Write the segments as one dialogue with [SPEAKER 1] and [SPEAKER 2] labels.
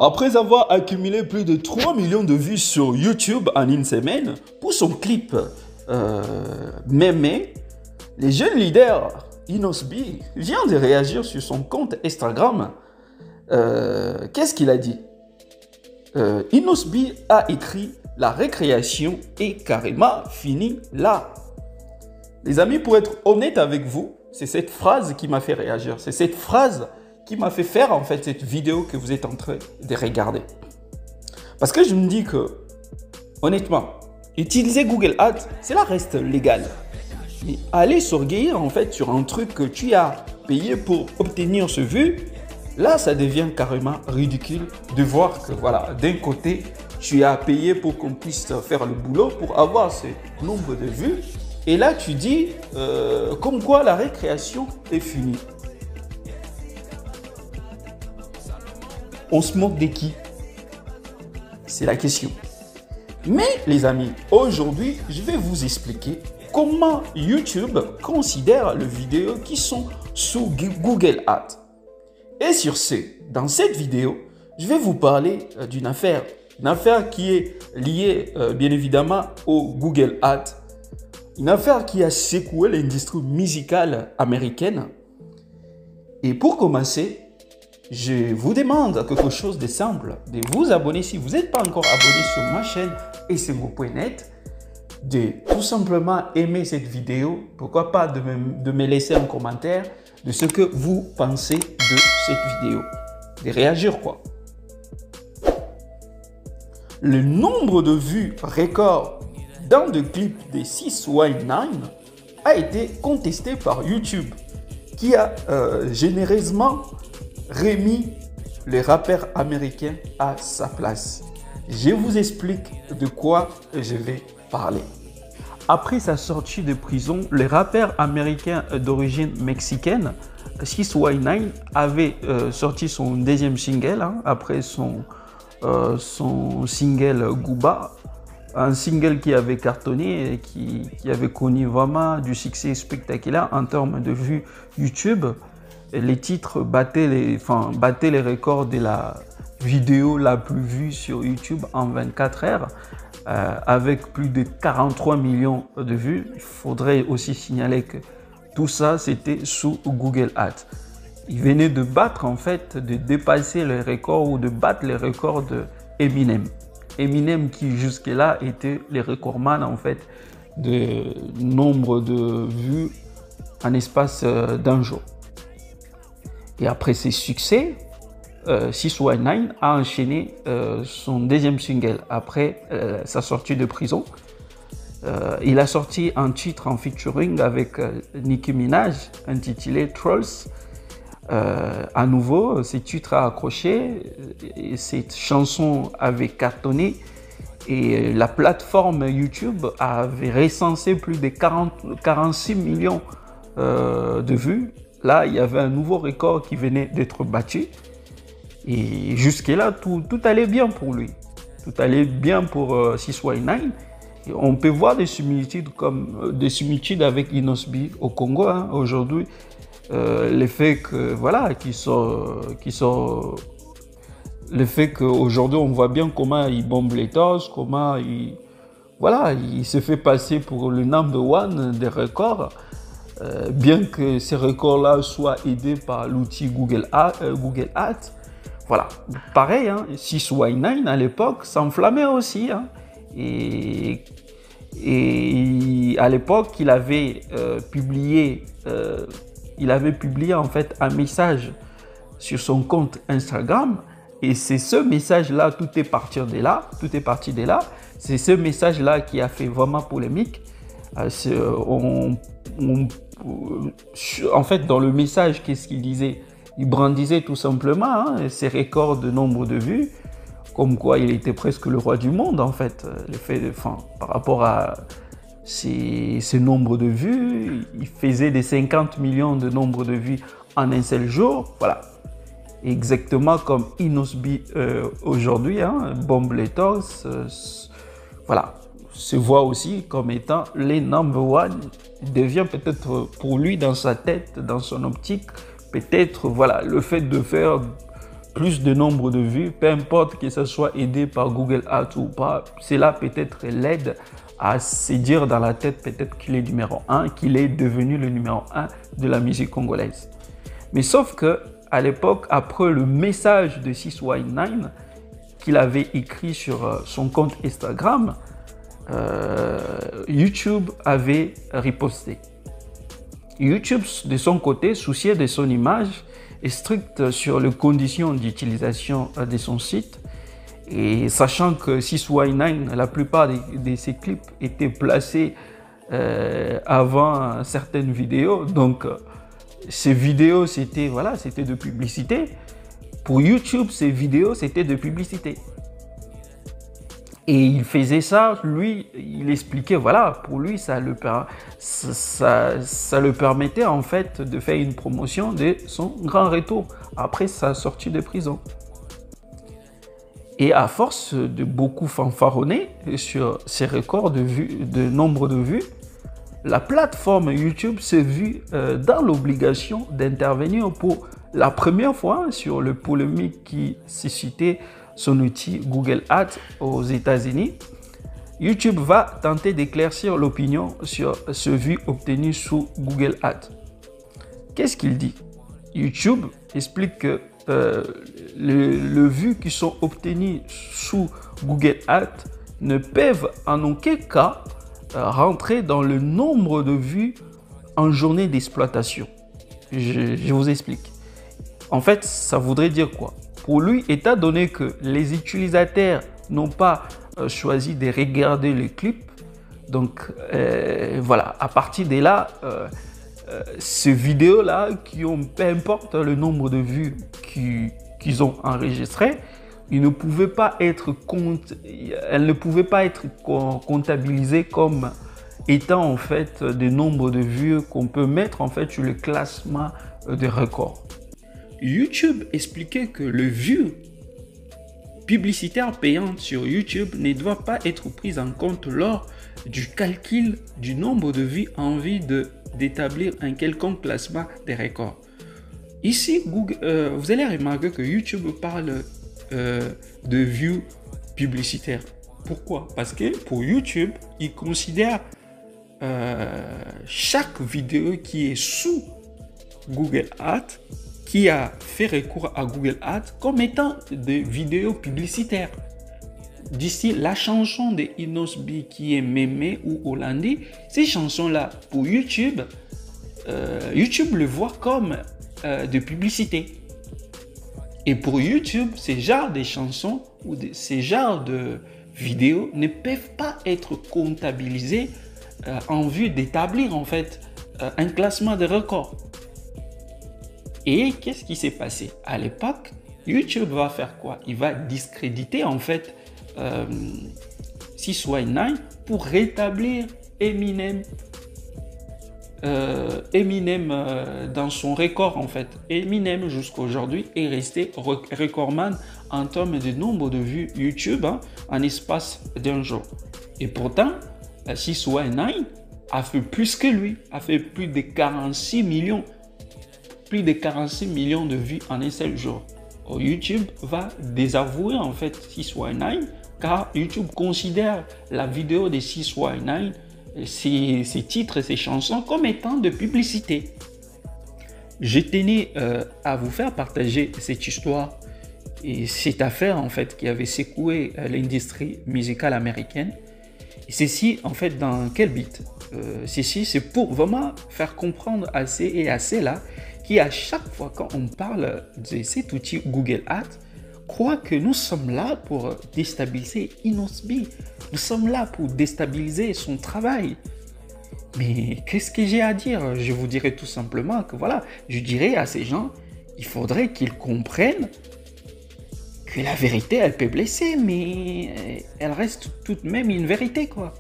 [SPEAKER 1] Après avoir accumulé plus de 3 millions de vues sur YouTube en une semaine pour son clip Mémé, les jeunes leaders Inosby vient de réagir sur son compte Instagram. Qu'est-ce qu'il a dit? Inosby a écrit « La récréation est carrément finie là ». Les amis, pour être honnête avec vous, c'est cette phrase qui m'a fait réagir. C'est cette phrase qui m'a fait faire en fait cette vidéo que vous êtes en train de regarder. Parce que je me dis que, honnêtement, utiliser Google Ads, cela reste légal. Mais aller s'orgueillir en fait sur un truc que tu as payé pour obtenir ce vue, là ça devient carrément ridicule de voir que voilà, d'un côté, tu as payé pour qu'on puisse faire le boulot pour avoir ce nombre de vues. Et là tu dis comme quoi la récréation est finie. On se moque de qui? C'est la question. Mais les amis, aujourd'hui, je vais vous expliquer comment YouTube considère les vidéos qui sont sous Google Ads. Et sur ce, dans cette vidéo, je vais vous parler d'une affaire. Une affaire qui est liée bien évidemment au Google Ads. Une affaire qui a secoué l'industrie musicale américaine. Et pour commencer, je vous demande quelque chose de simple, de vous abonner si vous n'êtes pas encore abonné sur ma chaîne Essengo.net, de tout simplement aimer cette vidéo, pourquoi pas de me laisser un commentaire de ce que vous pensez de cette vidéo, de réagir quoi. Le nombre de vues record dans le clip de 6ix9ine a été contesté par YouTube, qui a généreusement remis le rappeur américain à sa place. Je vous explique de quoi je vais parler. Après sa sortie de prison, le rappeur américain d'origine mexicaine, 6ix9ine, avait sorti son deuxième single, après son single Gooba, un single qui avait cartonné et qui avait connu vraiment du succès spectaculaire en termes de vues YouTube. Les titres battaient les records de la vidéo la plus vue sur YouTube en 24 heures, avec plus de 43 millions de vues. Il faudrait aussi signaler que tout ça, c'était sous Google Ads. Il venait de battre, en fait, de dépasser les records ou de battre les records de Eminem. Eminem qui jusque-là était le recordman, en fait, de nombre de vues en espace d'un jour. Et après ses succès, 6ix9ine a enchaîné son deuxième single après sa sortie de prison. Il a sorti un titre en featuring avec Nicki Minaj intitulé Trolls. À nouveau, ce titre a accroché, et cette chanson avait cartonné et la plateforme YouTube avait recensé plus de 46 millions de vues. Là, il y avait un nouveau record qui venait d'être battu. Et jusque-là, tout allait bien pour lui. Tout allait bien pour 6ix9ine. Et on peut voir des similitudes avec Inosby au Congo aujourd'hui. Le fait que voilà, le fait qu'aujourd'hui on voit bien comment il bombe les torses, comment il se fait passer pour le number one des records. Bien que ces records-là soient aidés par l'outil Google Ads. Voilà, pareil, 6ix9ine à l'époque s'enflammait aussi. Et à l'époque, il avait publié en fait un message sur son compte Instagram. Et c'est ce message-là, tout est parti de là. C'est ce message-là qui a fait vraiment polémique. En fait, dans le message, qu'est-ce qu'il disait? Il brandissait tout simplement ses records de nombre de vues, comme quoi il était presque le roi du monde, en fait. Par rapport à ces nombres de vues, il faisait des 50 millions de nombres de vues en un seul jour. Voilà. Exactement comme Inosby aujourd'hui, bombe les torses. Voilà. Se voit aussi comme étant les number one. Il devient peut-être pour lui dans sa tête, dans son optique, peut-être voilà, le fait de faire plus de nombre de vues, peu importe que ce soit aidé par Google Ads ou pas, cela peut-être l'aide à se dire dans la tête peut-être qu'il est numéro 1, qu'il est devenu le numéro 1 de la musique congolaise. Mais sauf que à l'époque, après le message de 6ix9ine qu'il avait écrit sur son compte Instagram, YouTube avait riposté. YouTube, de son côté, soucié de son image, est strict sur les conditions d'utilisation de son site. Et sachant que 6ix9ine, la plupart de ses clips étaient placés avant certaines vidéos, donc ces vidéos c'était voilà, c'était de publicité. Pour YouTube, ces vidéos c'était de publicité. Et il faisait ça, lui, il expliquait, voilà, pour lui, ça le permettait en fait de faire une promotion de son grand retour après sa sortie de prison. Et à force de beaucoup fanfaronner sur ses records de vues, de nombre de vues, la plateforme YouTube s'est vue dans l'obligation d'intervenir pour la première fois sur le polémique qui suscitait son outil Google Ads aux États-Unis. YouTube va tenter d'éclaircir l'opinion sur ce vue obtenu sous Google Ads. Qu'est-ce qu'il dit? YouTube explique que les vues qui sont obtenues sous Google Ads ne peuvent en aucun cas rentrer dans le nombre de vues en journée d'exploitation. Je vous explique. En fait, ça voudrait dire quoi? Pour lui, étant donné que les utilisateurs n'ont pas choisi de regarder le clip, donc voilà, à partir de là, ces vidéos-là, qui ont, peu importe le nombre de vues qu'ils ont enregistrées, elles ne pouvaient pas être comptabilisées comme étant en fait des nombres de vues qu'on peut mettre en fait sur le classement des records. YouTube expliquait que le vue publicitaire payante sur YouTube ne doit pas être prise en compte lors du calcul du nombre de vues en vue d'établir un quelconque classement des records. Ici, vous allez remarquer que YouTube parle de vues publicitaires. Pourquoi? Parce que pour YouTube, il considère chaque vidéo qui est sous Google Ads, qui a fait recours à Google Ads comme étant des vidéos publicitaires. D'ici la chanson de Inosbi qui est mémé ou hollandais, ces chansons-là, pour YouTube, YouTube le voit comme de publicité. Et pour YouTube, ces genres de chansons ou ces genres de vidéos ne peuvent pas être comptabilisés en vue d'établir en fait un classement de records. Et qu'est-ce qui s'est passé? À l'époque, YouTube va faire quoi? Il va discréditer en fait 6ix9ine pour rétablir Eminem dans son record en fait. Eminem jusqu'à aujourd'hui est resté recordman en termes de nombre de vues YouTube en espace d'un jour. Et pourtant, 6ix9ine a fait plus que lui, a fait plus de 46 millions de vues en un seul jour. YouTube va désavouer en fait 6ix9ine car YouTube considère la vidéo de 6ix9ine, ses titres, ses chansons comme étant de publicité. Je tenais à vous faire partager cette histoire et cette affaire en fait qui avait secoué l'industrie musicale américaine. Et ceci en fait dans quel but? Ceci c'est pour vraiment faire comprendre à ces et à ceux-là qui à chaque fois quand on parle de cet outil Google Ads, croient que nous sommes là pour déstabiliser Inosbi. Nous sommes là pour déstabiliser son travail. Mais qu'est-ce que j'ai à dire? Je vous dirais tout simplement que voilà, je dirais à ces gens, il faudrait qu'ils comprennent que la vérité, elle peut blesser, mais elle reste tout de même une vérité, quoi.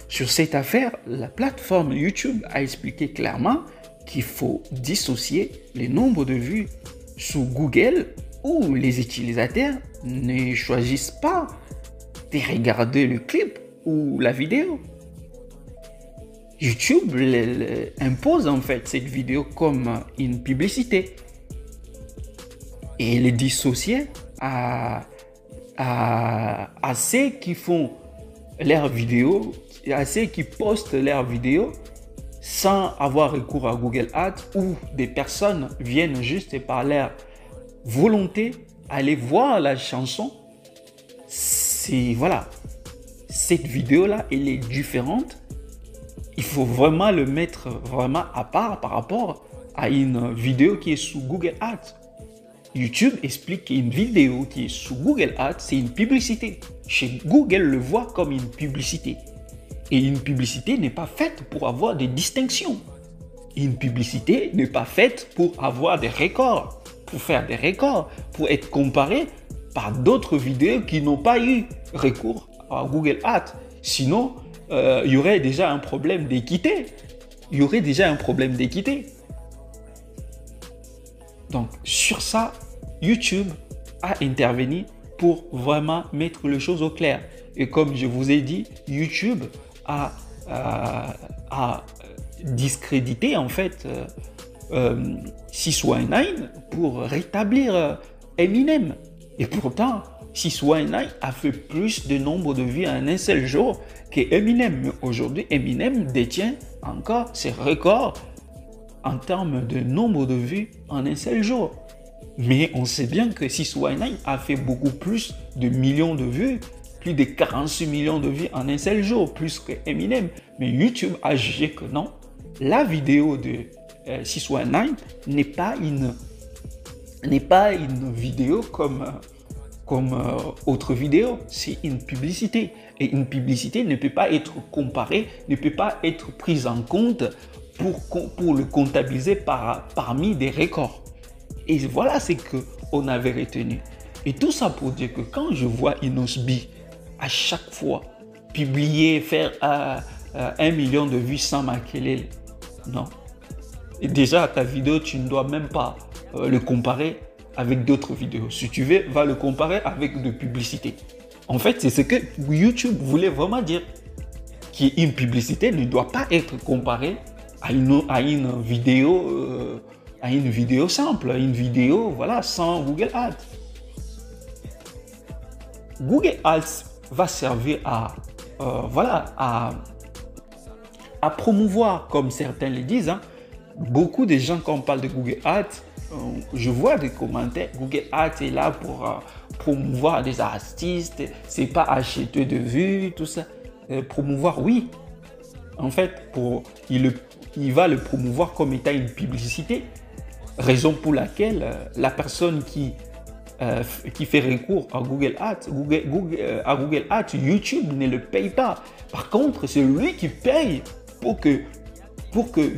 [SPEAKER 1] Sur cette affaire, la plateforme YouTube a expliqué clairement qu'il faut dissocier les nombres de vues sous Google où les utilisateurs ne choisissent pas de regarder le clip ou la vidéo. YouTube impose en fait cette vidéo comme une publicité. et les dissocier à ceux qui font leurs vidéos, à ceux qui postent leurs vidéos sans avoir recours à Google Ads, où des personnes viennent juste par leur volonté aller voir la chanson. C'est voilà, cette vidéo-là, elle est différente. Il faut vraiment le mettre vraiment à part par rapport à une vidéo qui est sous Google Ads. YouTube explique qu'une vidéo qui est sous Google Ads, c'est une publicité. Chez Google, le voit comme une publicité. Et une publicité n'est pas faite pour avoir des distinctions. Une publicité n'est pas faite pour avoir des records, pour faire des records, pour être comparée par d'autres vidéos qui n'ont pas eu recours à Google Ads. Sinon, il y aurait déjà un problème d'équité. Donc, sur ça, YouTube a intervenu pour vraiment mettre les choses au clair. Et comme je vous ai dit, YouTube a discrédité en fait 6ix9ine pour rétablir Eminem. Et pourtant, 6ix9ine a fait plus de nombre de vues en un seul jour que Eminem. Mais aujourd'hui, Eminem détient encore ses records en termes de nombre de vues en un seul jour. Mais on sait bien que 6ix9ine a fait beaucoup plus de millions de vues, plus de 46 millions de vues en un seul jour, plus que Eminem. Mais YouTube a jugé que non, la vidéo de 6ix9ine n'est pas une vidéo comme autre vidéo, c'est une publicité. Et une publicité ne peut pas être comparée, ne peut pas être prise en compte pour le comptabiliser parmi des records. Et voilà ce qu'on avait retenu. Et tout ça pour dire que quand je vois Inosbi à chaque fois publier, faire 1 million de vues sans Makelele, non. Et déjà, ta vidéo, tu ne dois même pas le comparer avec d'autres vidéos. Si tu veux, va le comparer avec de publicités. En fait, c'est ce que YouTube voulait vraiment dire. Qu'une publicité ne doit pas être comparée à une vidéo simple, à une vidéo voilà, sans Google Ads. Google Ads va servir à promouvoir, comme certains le disent. Hein. Beaucoup de gens, quand on parle de Google Ads, je vois des commentaires. Google Ads est là pour promouvoir des artistes, c'est pas acheter de vues, tout ça. Promouvoir, oui. En fait, il va le promouvoir comme étant une publicité. Raison pour laquelle la personne qui fait recours à Google Ads, YouTube ne le paye pas. Par contre, c'est lui qui paye pour que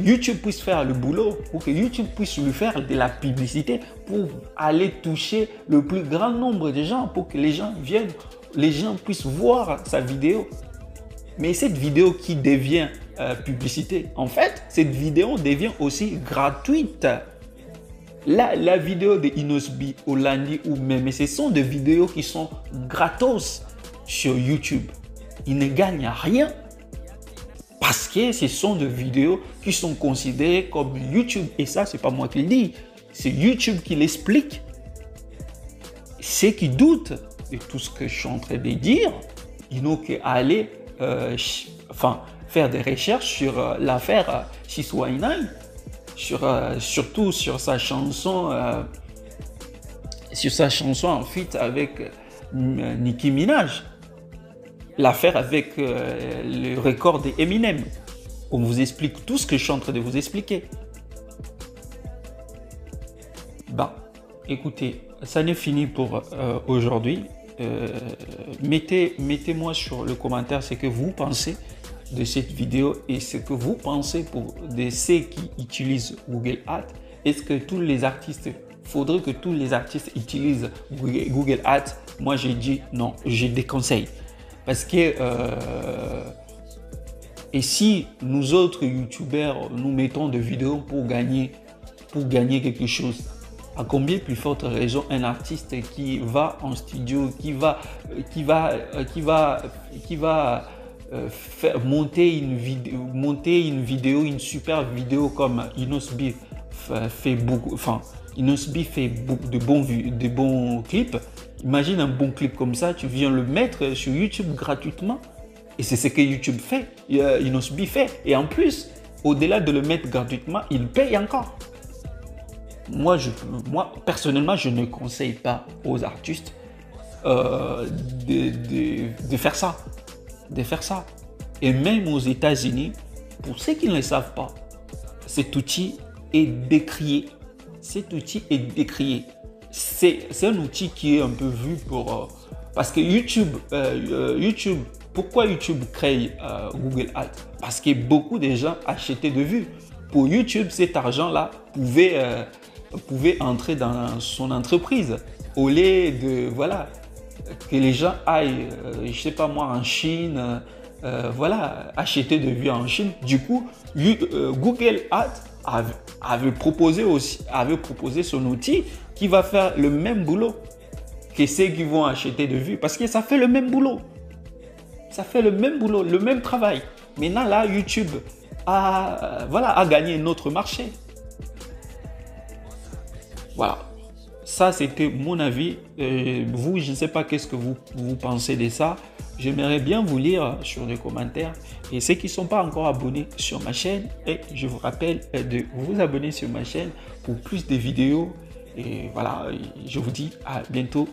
[SPEAKER 1] YouTube puisse faire le boulot, pour que YouTube puisse lui faire de la publicité, pour aller toucher le plus grand nombre de gens, pour que les gens puissent voir sa vidéo. Mais cette vidéo qui devient publicité, en fait, cette vidéo devient aussi gratuite. La vidéo de Inosbi, Olandi ou même, ce sont des vidéos qui sont gratos sur YouTube. Ils ne gagnent rien parce que ce sont des vidéos qui sont considérées comme YouTube. Et ça, c'est pas moi qui le dis, c'est YouTube qui l'explique. Ceux qui doutent de tout ce que je suis en train de dire, ils n'ont qu'à aller faire des recherches sur l'affaire 6ix9ine, surtout sur sa chanson en feat avec Nicki Minaj, l'affaire avec le record d'Eminem. On vous explique tout ce que je suis en train de vous expliquer. Écoutez, ça n'est fini pour aujourd'hui. Mettez-moi sur le commentaire ce que vous pensez de cette vidéo et ce que vous pensez de ceux qui utilisent Google Ads. Est-ce que faudrait que tous les artistes utilisent Google Ads? Moi, j'ai dit non, je déconseille. Parce que et si nous autres youtubeurs nous mettons des vidéos pour gagner quelque chose, à combien plus forte raison un artiste qui va en studio, qui va faire monter une vidéo, une super vidéo comme Inosbi fait beaucoup, Inosbi fait de bons clips. Imagine un bon clip comme ça, tu viens le mettre sur YouTube gratuitement. Et c'est ce que YouTube fait, Inosbi fait. Et en plus, au-delà de le mettre gratuitement, il paye encore. Moi, personnellement, je ne conseille pas aux artistes de faire ça. De faire ça. Et même aux États-Unis, pour ceux qui ne le savent pas, cet outil est décrié. Cet outil est décrié. C'est un outil qui est un peu vu pour... parce que YouTube, pourquoi YouTube crée Google Ads? Parce que beaucoup de gens achetaient de vues. Pour YouTube, cet argent-là pouvait entrer dans son entreprise. Au lieu de, voilà, que les gens aillent, je sais pas moi, en Chine, voilà, acheter de vues en Chine. Du coup, Google Ads avait proposé son outil qui va faire le même boulot que ceux qui vont acheter de vues. Parce que ça fait le même boulot. Ça fait le même boulot, le même travail. Maintenant, là, YouTube a gagné un autre marché. Voilà. Ça, c'était mon avis. Vous, je ne sais pas qu'est-ce que vous pensez de ça. J'aimerais bien vous lire sur les commentaires. Et ceux qui ne sont pas encore abonnés sur ma chaîne, et je vous rappelle de vous abonner sur ma chaîne pour plus de vidéos. Et voilà, je vous dis à bientôt.